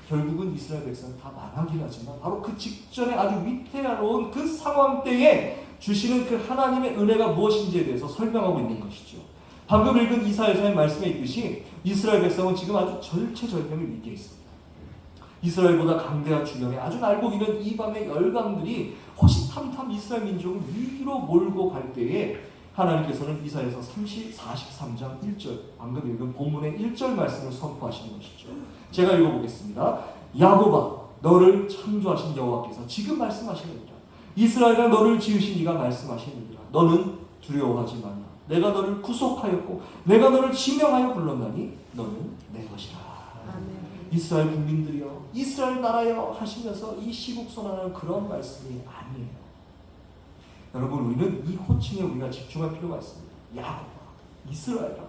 결국은 이스라엘 백성은 다 망하긴 하지만 바로 그 직전에 아주 위태로운 그 상황 때에 주시는 그 하나님의 은혜가 무엇인지에 대해서 설명하고 있는 것이죠. 방금 읽은 이사야서의 말씀에 있듯이 이스라엘 백성은 지금 아주 절체절명의 위기에 있습니다. 이스라엘보다 강대한 주변에 아주 날고기는 이방의 열강들이 호시탐탐 이스라엘 민족을 위기로 몰고 갈 때에 하나님께서는 이사야서 43장 1절, 방금 읽은 본문의 1절 말씀을 선포하시는 것이죠. 제가 읽어보겠습니다. 야곱아, 너를 창조하신 여호와께서 지금 말씀하시느니라. 이스라엘아, 너를 지으신 이가 말씀하시느니라. 너는 두려워하지 말라. 내가 너를 구속하였고 내가 너를 지명하여 불렀나니 너는 내 것이라. 아멘. 이스라엘 국민들이여, 이스라엘 나라여 하시면서 이 시국선언하는 그런 말씀이 아니에요. 여러분, 우리는 이 호칭에 우리가 집중할 필요가 있습니다. 야곱아, 이스라엘아.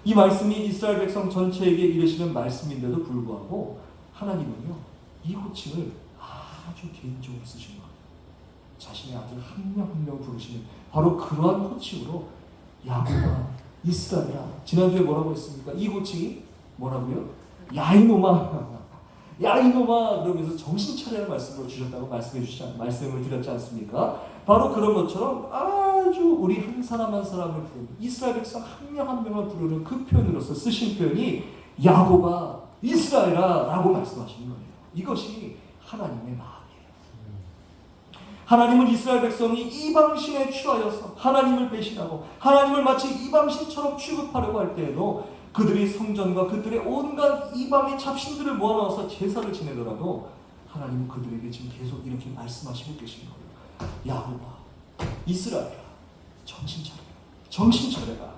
이 말씀이 이스라엘 백성 전체에게 이르시는 말씀인데도 불구하고 하나님은요, 이 호칭을 아주 개인적으로 쓰신 거예요. 자신의 아들 한 명 한 명 부르시는 바로 그러한 호칭으로 야곱아, 이스라엘아. 지난주에 뭐라고 했습니까? 이 호칭이 뭐라고요? 야 이놈아, 야 이놈아, 그러면서 정신 차리라는 말씀을 주셨다고 말씀을 드렸지 않습니까? 바로 그런 것처럼 아주 우리 한 사람 한 사람을 부르는, 이스라엘 백성 한 명 한 명을 부르는 그 표현으로서 쓰신 표현이 야곱아, 이스라엘아 라고 말씀하시는 거예요. 이것이 하나님의 마음이에요. 하나님은 이스라엘 백성이 이방신에 취하여서 하나님을 배신하고 하나님을 마치 이방신처럼 취급하려고 할 때에도 그들이 성전과 그들의 온갖 이방의 잡신들을 모아넣어서 제사를 지내더라도 하나님은 그들에게 지금 계속 이렇게 말씀하시고 계신 거예요. 야곱아, 이스라엘아, 정신 차려라. 정신 차려라.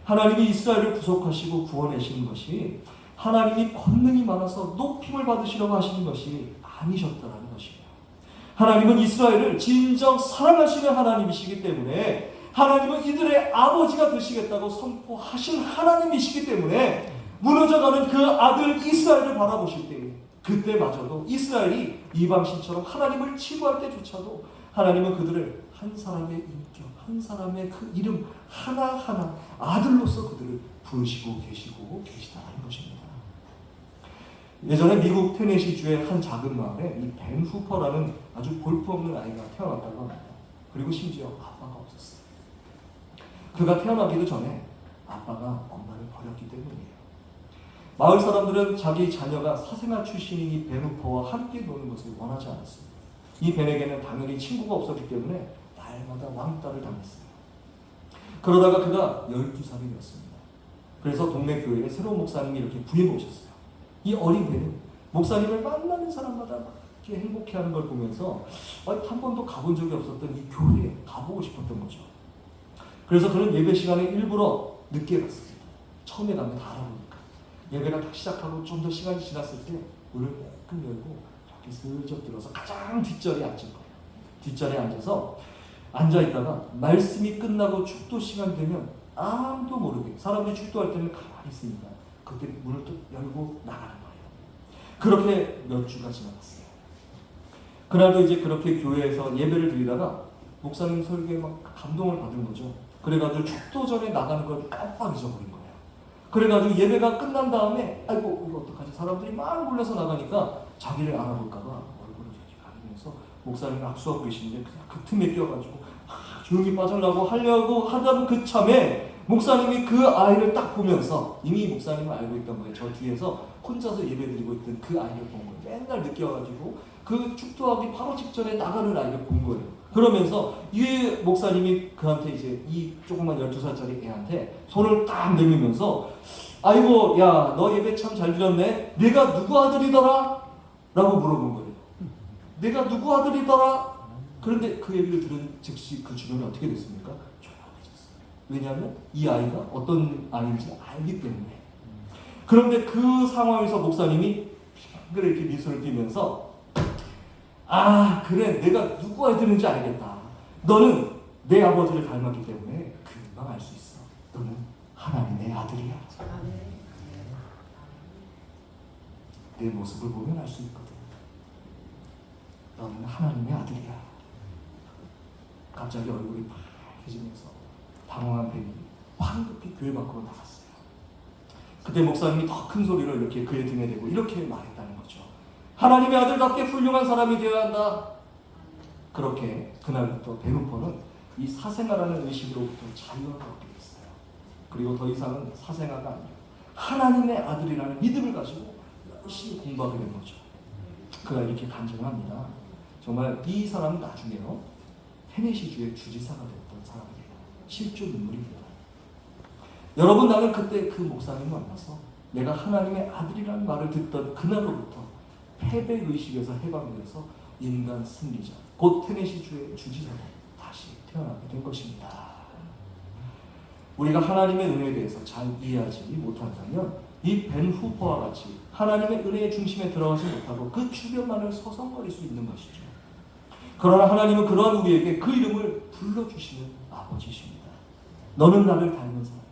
하나님이 이스라엘을 구속하시고 구원하시는 것이 하나님이 권능이 많아서 높임을 받으시려고 하시는 것이 아니셨다라는 것이에요. 하나님은 이스라엘을 진정 사랑하시는 하나님이시기 때문에, 하나님은 이들의 아버지가 되시겠다고 선포하신 하나님이시기 때문에 무너져가는 그 아들 이스라엘을 바라보실 때, 그때마저도 이스라엘이 이방신처럼 하나님을 치부할 때조차도 하나님은 그들을 한 사람의 인격, 한 사람의 그 이름 하나하나 아들로서 그들을 부르시고 계시다는 것입니다. 예전에 미국 테네시주의 한 작은 마을에 이 벤 후퍼라는 아주 볼품없는 아이가 태어났다고 합니다. 그리고 심지어 아빠가 없었어요. 그가 태어나기도 전에 아빠가 엄마를 버렸기 때문이에요. 마을 사람들은 자기 자녀가 사생아 출신인 이 벤 후퍼와 함께 노는 것을 원하지 않았습니다. 이 벤에게는 당연히 친구가 없었기 때문에 날마다 왕따를 당했어요. 그러다가 그가 12살이었습니다. 그래서 동네 교회에 새로운 목사님이 이렇게 부임해 오셨어요. 이 어린 벤은 목사님을 만나는 사람마다 이렇게 행복해하는 걸 보면서 한 번도 가본 적이 없었던 이 교회에 가보고 싶었던 거죠. 그래서 그는 예배 시간에 일부러 늦게 갔습니다. 처음에 가면 다 알아보니까. 예배가 딱 시작하고 좀 더 시간이 지났을 때 문을 꾹 열고 이렇게 슬쩍 들어서 가장 뒷자리에 앉은 거예요. 뒷자리에 앉아서 앉아있다가 말씀이 끝나고 축도 시간 되면 아무도 모르게, 사람들이 축도할 때는 가만히 있으니까 그때 문을 또 열고 나가는 거예요. 그렇게 몇 주가 지나갔어요. 그날도 이제 그렇게 교회에서 예배를 드리다가 목사님 설교에 막 감동을 받은 거죠. 그래가지고 축도전에 나가는 걸 깜빡 잊어버린 거예요. 그래가지고 예배가 끝난 다음에 아이고 이거 어떡하지? 사람들이 막 몰려서 나가니까 자기를 알아볼까봐 얼굴을 이렇게 가리면서 목사님이 악수하고 계시는데 그냥 그 틈에 끼어가지고 조용히 빠져나가고 하려고 하던 그 참에 목사님이 그 아이를 딱 보면서 이미 목사님을 알고 있던 거예요. 저 뒤에서 혼자서 예배드리고 있던 그 아이를 본 거예요. 맨날 늦게 와가지고 그 축도하기 바로 직전에 나가는 아이를 본 거예요. 그러면서 이 목사님이 그한테 이제 이 조그만 12살짜리 애한테 손을 딱 내밀면서 아이고 야 너 예배 참 잘 드렸네. 내가 누구 아들이더라? 라고 물어본 거예요. 내가 누구 아들이더라? 그런데 그 얘기를 들은 즉시 그 주변이 어떻게 됐습니까? 조용해졌어요. 왜냐하면 이 아이가 어떤 아이인지 알기 때문에. 그런데 그 상황에서 목사님이 핑그레 이렇게 미소를 띠면서 아 그래 내가 누구 아들인지 알겠다. 너는 내 아버지를 닮았기 때문에 금방 알 수 있어. 너는 하나님의 아들이야. 내 모습을 보면 알 수 있거든. 너는 하나님의 아들이야. 갑자기 얼굴이 파래지면서 당황한 뱀이 황급히 교회 밖으로 나갔어요. 그때 목사님이 더 큰 소리로 이렇게 그의 등에 대고 이렇게 말했다는 거죠. 하나님의 아들답게 훌륭한 사람이 되어야 한다. 그렇게 그날부터 베누포는 이 사생아라는 의식으로부터 자유를 얻게 됐어요. 그리고 더 이상은 사생아가 아니라 하나님의 아들이라는 믿음을 가지고 열심히 공부하게 된 거죠. 그가 이렇게 간증을 합니다. 정말 이 사람은 나중에요 테네시주의 주지사가 됐던 사람이에요. 실존 인물입니다. 여러분 나는 그때 그 목사님을 만나서 내가 하나님의 아들이라는 말을 듣던 그날로부터 패배의식에서 해방되어서 인간 승리자 곧 테네시주의 주지사로 다시 태어나게 된 것입니다. 우리가 하나님의 은혜에 대해서 잘 이해하지 못한다면 이 벤 후퍼와 같이 하나님의 은혜의 중심에 들어가지 못하고 그 주변만을 서성거릴 수 있는 것이죠. 그러나 하나님은 그러한 우리에게 그 이름을 불러주시는 아버지십니다. 너는 나를 닮은 사람이야.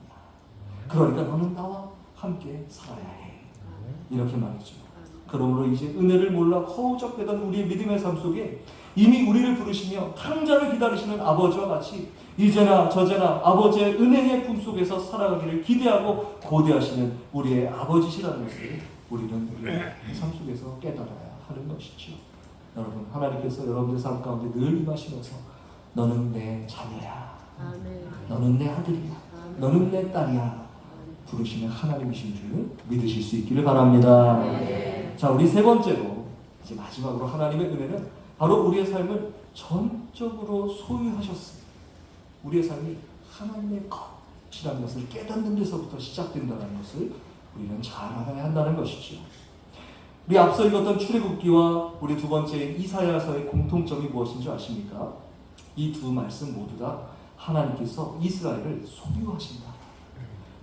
그러니까 너는 나와 함께 살아야 해. 이렇게 말이죠. 그러므로 이제 은혜를 몰라 허우적대던 우리의 믿음의 삶 속에 이미 우리를 부르시며 탕자를 기다리시는 아버지와 같이 이제나 저제나 아버지의 은혜의 품속에서 살아가기를 기대하고 고대하시는 우리의 아버지시라는 것을 우리는 우리의 삶 속에서 깨달아야 하는 것이죠. 여러분 하나님께서 여러분의 삶 가운데 늘 임하시면서 너는 내 자녀야. 너는 내 아들이야. 너는 내 딸이야. 부르시는 하나님이신 줄 믿으실 수 있기를 바랍니다. 자, 우리 세 번째로 이제 마지막으로 하나님의 은혜는 바로 우리의 삶을 전적으로 소유하셨습니다. 우리의 삶이 하나님의 것이라는 것을 깨닫는 데서부터 시작된다는 것을 우리는 잘 알아야 한다는 것이죠. 우리 앞서 읽었던 출애굽기와 우리 두 번째 이사야서의 공통점이 무엇인지 아십니까? 이 두 말씀 모두 다 하나님께서 이스라엘을 소유하신다.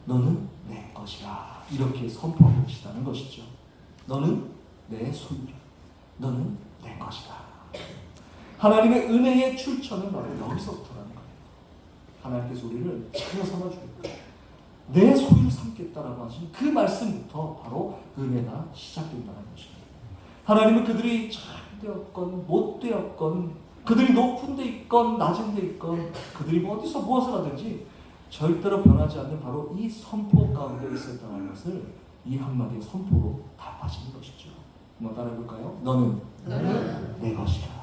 너는 내 것이라 이렇게 선포하고 계시다는 것이죠. 너는 내 소유라. 너는 내 것이다. 하나님의 은혜의 출처는 바로 여기서부터라는 거예요. 하나님께서 우리를 자녀 삼아주겠다. 내 소유를 삼겠다라고 하신 그 말씀부터 바로 은혜가 시작된다는 것입니다. 하나님은 그들이 잘 되었건 못 되었건 그들이 높은 데 있건 낮은 데 있건 그들이 어디서 무엇을 하든지 절대로 변하지 않는 바로 이 선포 가운데 있었다는 것을 이 한마디의 선포로 답하시는 것이죠. 한번 따라해볼까요? 너는 내 것이다.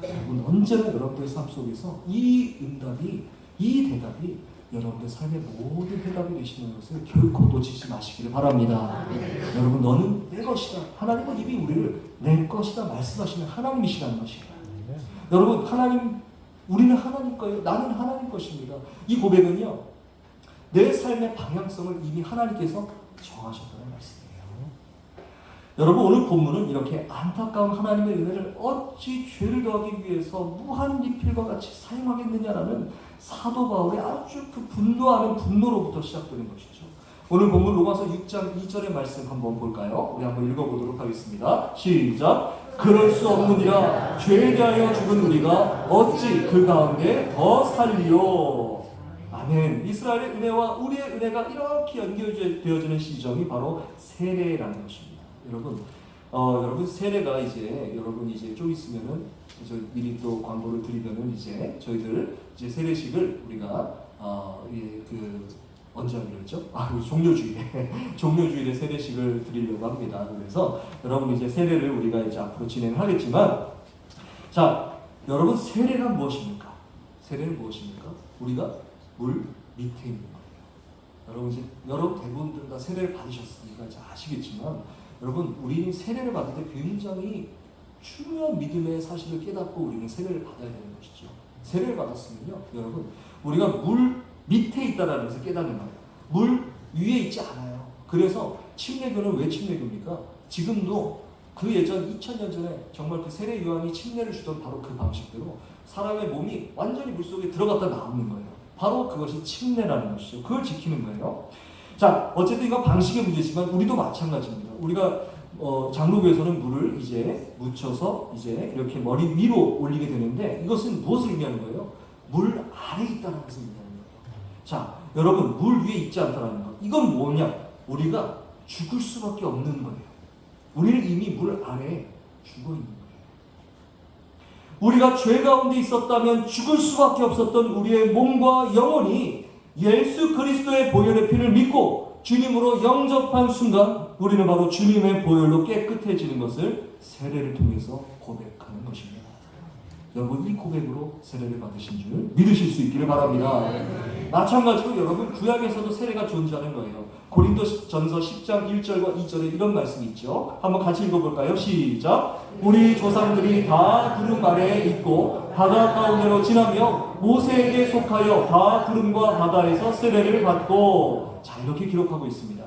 여러분 언제나 여러분의 삶 속에서 이 응답이 이 대답이 여러분의 삶의 모든 해답이 되시는 것을 결코 놓치지 마시기를 바랍니다. 여러분 너는 내 것이다. 하나님은 이미 우리를 내 것이다 말씀하시는 하나님이시라는 것입니다. 여러분 하나님 우리는 하나님 거예요. 나는 하나님 것입니다. 이 고백은요 내 삶의 방향성을 이미 하나님께서 정하셨다는 말씀이에요. 여러분 오늘 본문은 이렇게 안타까운 하나님의 은혜를 어찌 죄를 더하기 위해서 무한 리필과 같이 사용하겠느냐라는 사도 바울의 아주 그 분노하는 분노로부터 시작되는 것이죠. 오늘 본문 로마서 6장 2절의 말씀 한번 볼까요? 우리 한번 읽어보도록 하겠습니다. 시작. 그럴 수 없느니라 죄에 대하여 죽은 우리가 어찌 그 가운데 더 살리요. 아멘. 이스라엘의 은혜와 우리의 은혜가 이렇게 연결되어지는 시점이 바로 세례라는 것입니다. 여러분 여러분 세례가 이제 여러분 이제 좀 있으면은 저 미리 또 광고를 드리면은 이제 저희들 이제 세례식을 우리가 그 언제 하기로 했죠? 종료주일에 종료주일에 세례식을 드리려고 합니다. 그래서 여러분 이제 세례를 우리가 이제 앞으로 진행하겠지만, 자 여러분 세례가 무엇입니까? 세례는 무엇입니까? 우리가 물 밑에 있는 거예요. 여러분 이제 여러분 대부분들 다 세례를 받으셨으니까 이제 아시겠지만, 여러분 우리는 세례를 받을 때 굉장히 중요한 믿음의 사실을 깨닫고 우리는 세례를 받아야 되는 것이죠. 세례를 받았으면요, 여러분 우리가 물 밑에 있다라는 것을 깨닫는 거예요. 물 위에 있지 않아요. 그래서 침례교는 왜 침례교입니까? 지금도 그 예전 2000년 전에 정말 그 세례 요한이 침례를 주던 바로 그 방식대로 사람의 몸이 완전히 물속에 들어갔다 나오는 거예요. 바로 그것이 침례라는 것이죠. 그걸 지키는 거예요. 자, 어쨌든 이건 방식의 문제지만 우리도 마찬가지입니다. 우리가 장로교에서는 물을 이제 묻혀서 이제 이렇게 머리 위로 올리게 되는데, 이것은 무엇을 의미하는 거예요? 물 아래에 있다는 것을 의미하는 거예요. 자, 여러분 물 위에 있지 않다는 것. 이건 뭐냐? 우리가 죽을 수밖에 없는 거예요. 우리는 이미 물 아래에 죽어 있는 거예요. 우리가 죄 가운데 있었다면 죽을 수밖에 없었던 우리의 몸과 영혼이 예수 그리스도의 보혈의 피를 믿고 주님으로 영접한 순간 우리는 바로 주님의 보혈로 깨끗해지는 것을 세례를 통해서 고백하는 것입니다. 여러분 이 고백으로 세례를 받으신 줄 믿으실 수 있기를 바랍니다. 마찬가지로 여러분 구약에서도 세례가 존재하는 거예요. 고린도전서 10장 1절과 2절에 이런 말씀이 있죠. 한번 같이 읽어볼까요? 시작. 우리 조상들이 다 구름 아래에 있고 바다 가운데로 지나며 모세에게 속하여 다 구름과 바다에서 세례를 받고, 자 이렇게 기록하고 있습니다.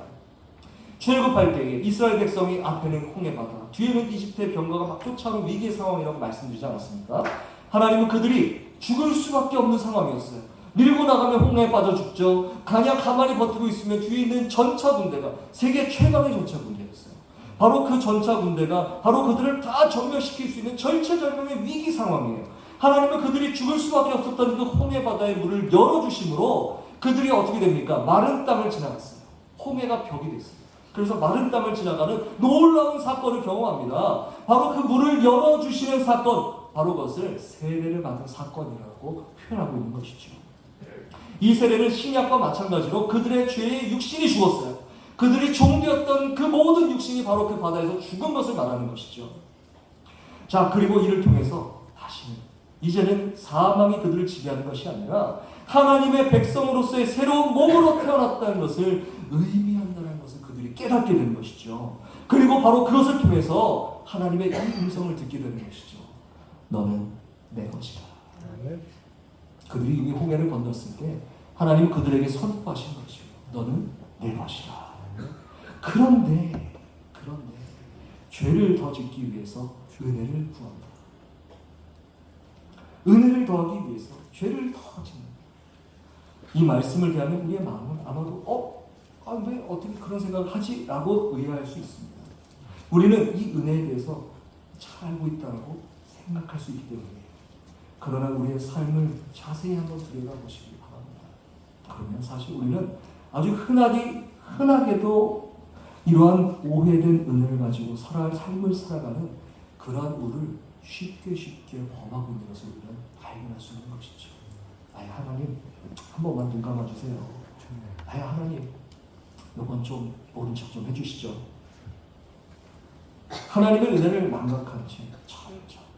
출애굽할 때에 이스라엘 백성이 앞에는 홍해 바다, 뒤에는 이집트의 병거가 막 쫓아오는 위기의 상황이라고 말씀드리지 않았습니까? 하나님은 그들이 죽을 수밖에 없는 상황이었어요. 밀고 나가면 홍해에 빠져 죽죠. 그냥 가만히 버티고 있으면 뒤에 있는 전차 군대가 세계 최강의 전차 군대였어요. 바로 그 전차 군대가 바로 그들을 다 전멸시킬 수 있는 절체절명의 위기 상황이에요. 하나님은 그들이 죽을 수밖에 없었던 그 홍해 바다의 물을 열어주심으로 그들이 어떻게 됩니까? 마른 땅을 지나갔어요. 홍해가 벽이 됐어요. 그래서 마른 땅을 지나가는 놀라운 사건을 경험합니다. 바로 그 물을 열어주시는 사건, 바로 그것을 세례를 받은 사건이라고 표현하고 있는 것이죠. 이 세례는 신약과 마찬가지로 그들의 죄의 육신이 죽었어요. 그들이 종되었던 그 모든 육신이 바로 그 바다에서 죽은 것을 말하는 것이죠. 자, 그리고 이를 통해서 다시는 이제는 사망이 그들을 지배하는 것이 아니라 하나님의 백성으로서의 새로운 몸으로 태어났다는 것을 의미한다는 것을 그들이 깨닫게 되는 것이죠. 그리고 바로 그것을 통해서 하나님의 이 음성을 듣게 되는 것이죠. 너는 내 것이다. 그들이 이미 홍해를 건넜을 때 하나님 그들에게 선포하신 것이요. 너는 내 것이다. 그런데 죄를 더 짓기 위해서 은혜를 구한다. 은혜를 더하기 위해서 죄를 더 짓는다. 이 말씀을 대하면 우리의 마음은 아마도 왜 어떻게 그런 생각을 하지? 라고 의아할 수 있습니다. 우리는 이 은혜에 대해서 잘 알고 있다고 생각할 수 있기 때문이에요. 그러나 우리의 삶을 자세히 한번 들여다보시기 바랍니다. 그러면 사실 우리는 아주 흔하게도 이러한 오해된 은혜를 가지고 삶을 살아가는 그러한 우를 쉽게 범하고 있는 것을 우리는 발견할 수 있는 것이죠. 하나님 한 번만 눈 감아주세요. 하나님 이번 좀 모른 척 좀 해주시죠. 하나님의 은혜를 망각한 채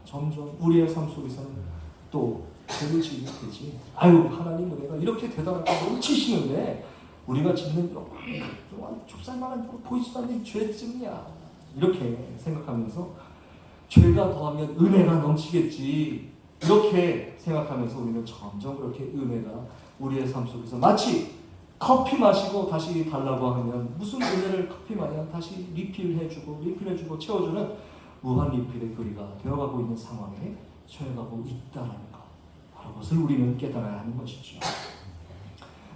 점점 우리의 삶 속에서는 또 죄를 지게 되지. 하나님 은혜가 이렇게 대단하게 넘치시는데 우리가 짓는 좁쌀만한 보이지도 않는 죄쯤이야, 이렇게 생각하면서 죄가 더하면 은혜가 넘치겠지, 이렇게 생각하면서 우리는 점점 그렇게 은혜가 우리의 삶 속에서 마치 커피 마시고 다시 달라고 하면 무슨 은혜를 커피 마냥 다시 리필해주고 채워주는 무한 리필의 거리가 되어가고 있는 상황에 처해가고 있다는 것, 바로 그것을 우리는 깨달아야 하는 것이죠.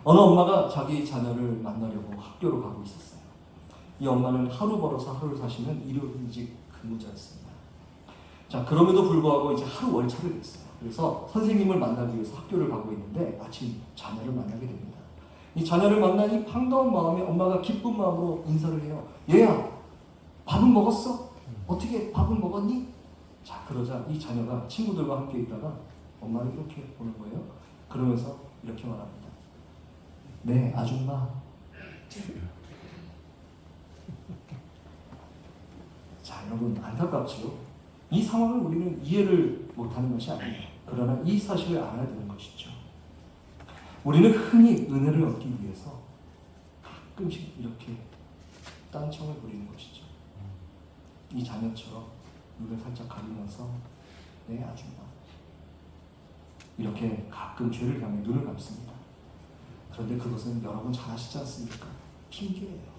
어느 엄마가 자기 자녀를 만나려고 학교로 가고 있었어요. 이 엄마는 하루 벌어서 하루 사시는 일용직 근무자였습니다. 자, 그럼에도 불구하고 이제 하루 월차를 냈어요. 그래서 선생님을 만나기 위해서 학교를 가고 있는데 마침 자녀를 만나게 됩니다. 이 자녀를 만난 이 반가운 마음에 엄마가 기쁜 마음으로 인사를 해요. 얘야, 밥은 먹었어? 어떻게 밥은 먹었니? 자, 그러자 이 자녀가 친구들과 함께 있다가 엄마를 이렇게 보는 거예요. 그러면서 이렇게 말합니다. 네, 아줌마. 자, 여러분, 안타깝죠? 이 상황을 우리는 이해를 못하는 것이 아니에요. 그러나 이 사실을 알아야 되는 것이죠. 우리는 흔히 은혜를 얻기 위해서 가끔씩 이렇게 딴청을 부리는 것이죠. 이 자녀처럼 눈을 살짝 가리면서 네, 아줌마. 이렇게 가끔 죄를 향해 눈을 감습니다. 그런데 그것은 여러분 잘 아시지 않습니까? 핑계예요.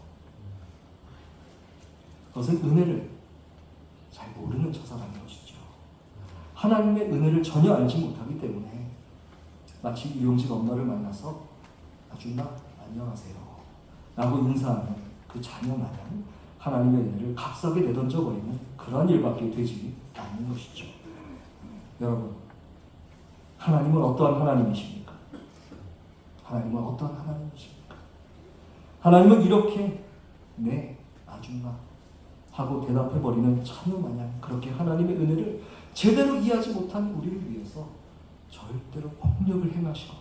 그것은 은혜를 잘 모르는 처사라는 것이죠. 하나님의 은혜를 전혀 알지 못하기 때문에 마치 유영식 엄마를 만나서 아줌마 안녕하세요 라고 인사하는 그 자녀 마냥 하나님의 은혜를 값싸게 내던져버리는 그러한 일밖에 되지 않는 것이죠. 여러분, 하나님은 어떠한 하나님이십니까? 하나님은 어떠한 하나님이십니까? 하나님은 이렇게 네 아줌마 하고 대답해버리는 자녀 마냥 그렇게 하나님의 은혜를 제대로 이해하지 못한 우리를 위해서 절대로 폭력을 행하시거나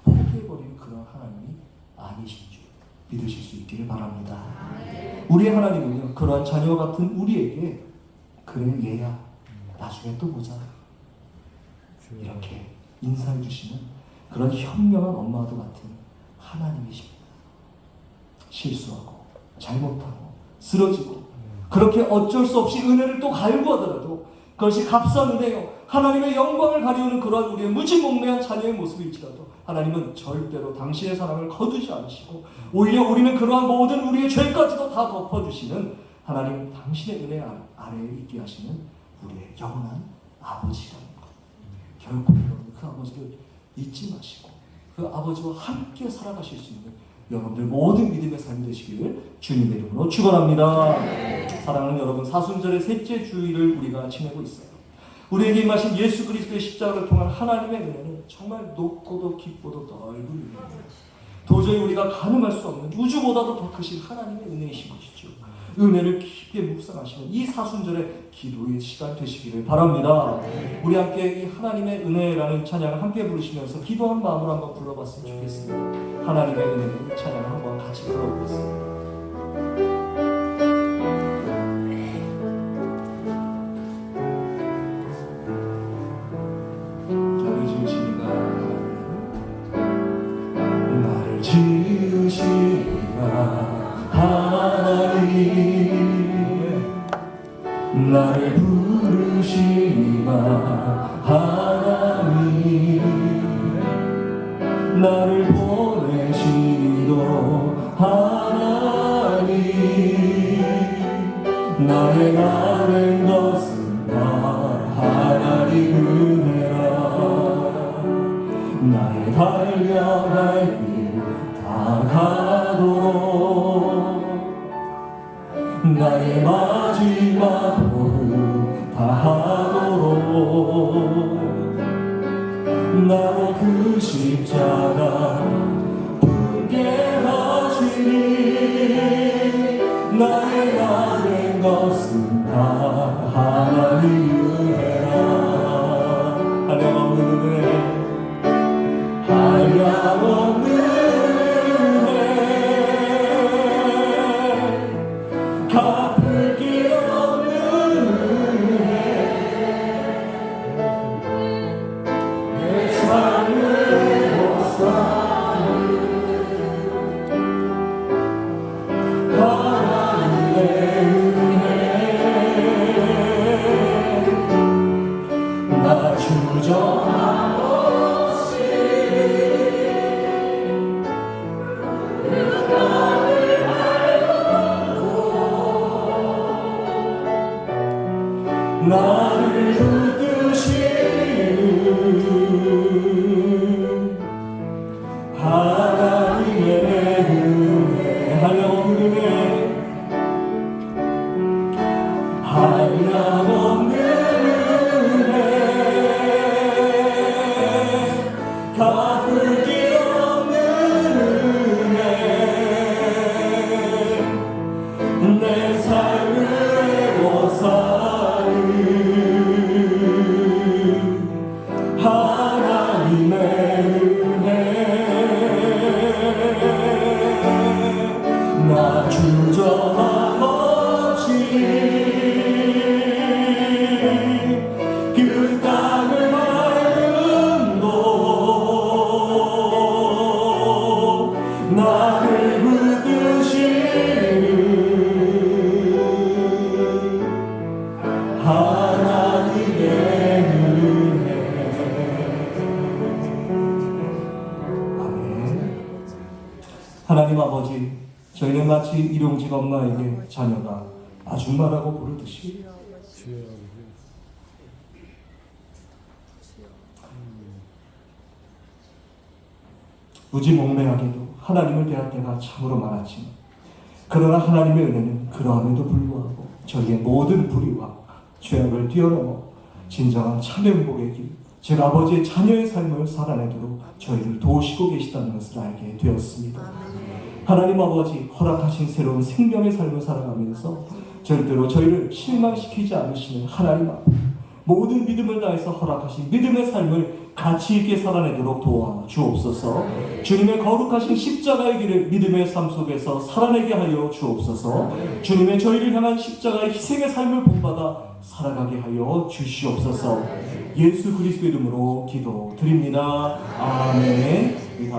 포기해버리는 그런 하나님이 아니신 줄 믿으실 수 있기를 바랍니다. 우리의 하나님은요, 그러한 자녀와 같은 우리에게 그래 얘야 나중에 또 보자 이렇게 인사해 주시는 그런 현명한 엄마와도 같은 하나님이십니다. 실수하고 잘못하고 쓰러지고 그렇게 어쩔 수 없이 은혜를 또 갈구하더라도 그것이 값싼 은혜요 하나님의 영광을 가리우는 그러한 우리의 무지몽매한 자녀의 모습일지라도 하나님은 절대로 당신의 사랑을 거두지 않으시고 오히려 우리는 그러한 모든 우리의 죄까지도 다 덮어주시는 하나님 당신의 은혜 아래에 있게 하시는 우리의 영원한 아버지라는 것. 결코 여러분 그 아버지를 잊지 마시고 그 아버지와 함께 살아가실 수 있는 여러분들 모든 믿음의 삶이 되시기를 주님의 이름으로 축원합니다. 사랑하는 여러분, 사순절의 셋째 주일을 우리가 지내고 있어요. 우리에게 임하신 예수 그리스도의 십자가를 통한 하나님의 은혜는 정말 높고도 깊고도 넓은 은혜입니다. 도저히 우리가 가늠할 수 없는 우주보다도 더 크신 하나님의 은혜이신 것이죠. 은혜를 깊게 묵상하시는 이 사순절의 기도의 시간 되시기를 바랍니다. 우리 함께 이 하나님의 은혜라는 찬양을 함께 부르시면서 기도한 마음으로 한번 불러봤으면 좋겠습니다. 하나님의 은혜를 찬양을 한번 같이 불러보겠습니다. 나를 지으시니가 하나님, 나를 부르시니가 하나님, 나를 보내시니도 하나님, 나의 가는 것은 다 하나님 은혜라. 나의 달려갈 길 다 가도록 나의 마지막 걸음 다 하도록 나로 그 십자가 붙게 하시니 나의 가는 것은 다 하나님 은혜라. 한량없는 은혜, 한량없는 갚을 길 없는 은혜, 내 삶을 못사는 하나님의 은혜, 나 주저함 없이 나를 붙드시는 하나님의 은혜, 한량없는 은혜, 한량없는 은혜, 갚을 길 없는 은혜, 내 삶을 애워서 마치 일용직 엄마에게 자녀가 아줌마라고 부르듯이 무지몽매하게도 하나님을 대할 때가 참으로 많았지만, 그러나 하나님의 은혜는 그러함에도 불구하고 저희의 모든 불의와 죄악을 뛰어넘어 진정한 참회복의 길, 즉 아버지의 자녀의 삶을 살아내도록 저희를 도우시고 계시다는 것을 알게 되었습니다. 하나님 아버지 허락하신 새로운 생명의 삶을 살아가면서 절대로 저희를 실망시키지 않으시는 하나님 앞에 모든 믿음을 다해서 허락하신 믿음의 삶을 가치 있게 살아내도록 도와 주옵소서. 주님의 거룩하신 십자가의 길을 믿음의 삶 속에서 살아내게 하여 주옵소서. 주님의 저희를 향한 십자가의 희생의 삶을 본받아 살아가게 하여 주시옵소서. 예수 그리스도의 이름으로 기도드립니다. 아멘.